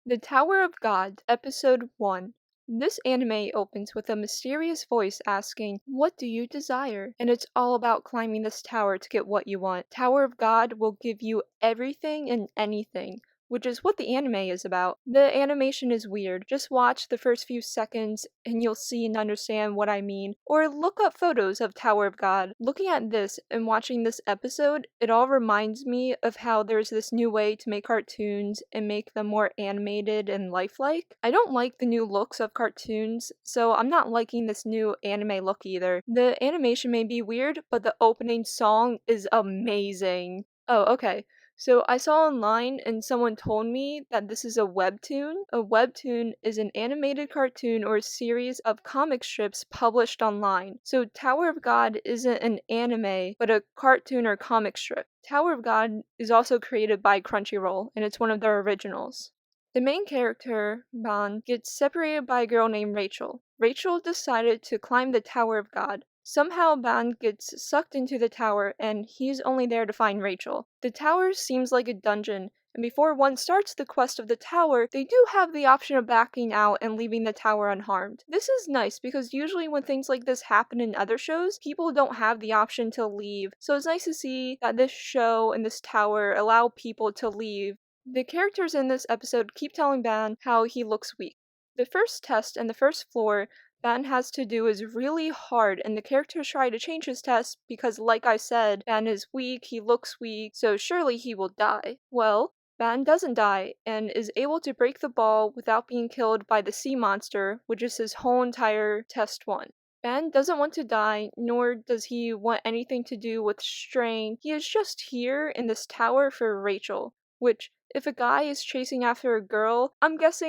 The Tower of God, Episode 1. This anime opens with a mysterious voice asking, "What do you desire?" And it's all about climbing this tower to get what you want. Tower of God will give you everything and anything, which is what the anime is about. The animation is weird. Just watch the first few seconds and you'll see and understand what I mean. Or look up photos of Tower of God. Looking at this and watching this episode, it all reminds me of how there's this new way to make cartoons and make them more animated and lifelike. I don't like the new looks of cartoons, so I'm not liking this new anime look either. The animation may be weird, but the opening song is amazing. Oh, okay. So I saw online and someone told me that this is a webtoon. A webtoon is an animated cartoon or series of comic strips published online. So Tower of God isn't an anime, but a cartoon or comic strip. Tower of God is also created by Crunchyroll, and it's one of their originals. The main character, Ban, gets separated by a girl named Rachel. Rachel decided to climb the Tower of God. Somehow Ban gets sucked into the tower and he's only there to find Rachel. The tower seems like a dungeon, and before one starts the quest of the tower, they do have the option of backing out and leaving the tower unharmed. This is nice because usually when things like this happen in other shows, people don't have the option to leave. So it's nice to see that this show and this tower allow people to leave. The characters in this episode keep telling Ban how he looks weak. The first test and the first floor Ban has to do is really hard, and the characters try to change his test because, like I said, Ban is weak, he looks weak, so surely he will die. Well, Ban doesn't die, and is able to break the ball without being killed by the sea monster, which is his whole entire test 1. Ban doesn't want to die, nor does he want anything to do with strain. He is just here in this tower for Rachel, which, if a guy is chasing after a girl, I'm just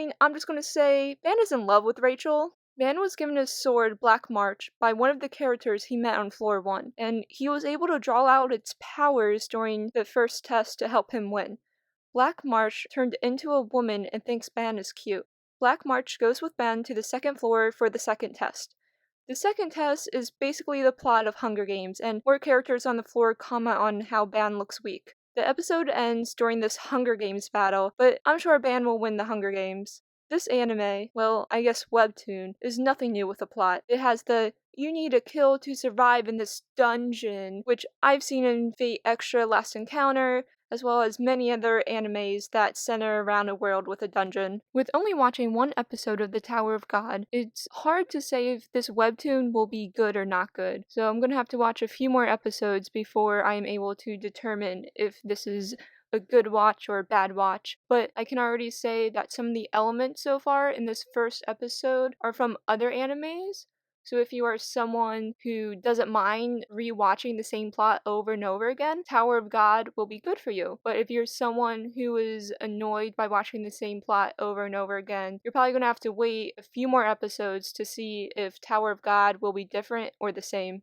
gonna say Ban is in love with Rachel. Ban was given his sword, Black March, by one of the characters he met on floor 1, and he was able to draw out its powers during the first test to help him win. Black March turned into a woman and thinks Ban is cute. Black March goes with Ban to the second floor for the second test. The second test is basically the plot of Hunger Games, and more characters on the floor comment on how Ban looks weak. The episode ends during this Hunger Games battle, but I'm sure Ban will win the Hunger Games. This anime, well, I guess webtoon, is nothing new with the plot. It has the "you need a kill to survive in this dungeon," which I've seen in Fate Extra Last Encounter, as well as many other animes that center around a world with a dungeon. With only watching one episode of The Tower of God, it's hard to say if this webtoon will be good or not good. So I'm gonna have to watch a few more episodes before I am able to determine if this is a good watch or a bad watch, but I can already say that some of the elements so far in this first episode are from other animes. So if you are someone who doesn't mind rewatching the same plot over and over again, Tower of God will be good for you. But if you're someone who is annoyed by watching the same plot over and over again, you're probably going to have to wait a few more episodes to see if Tower of God will be different or the same.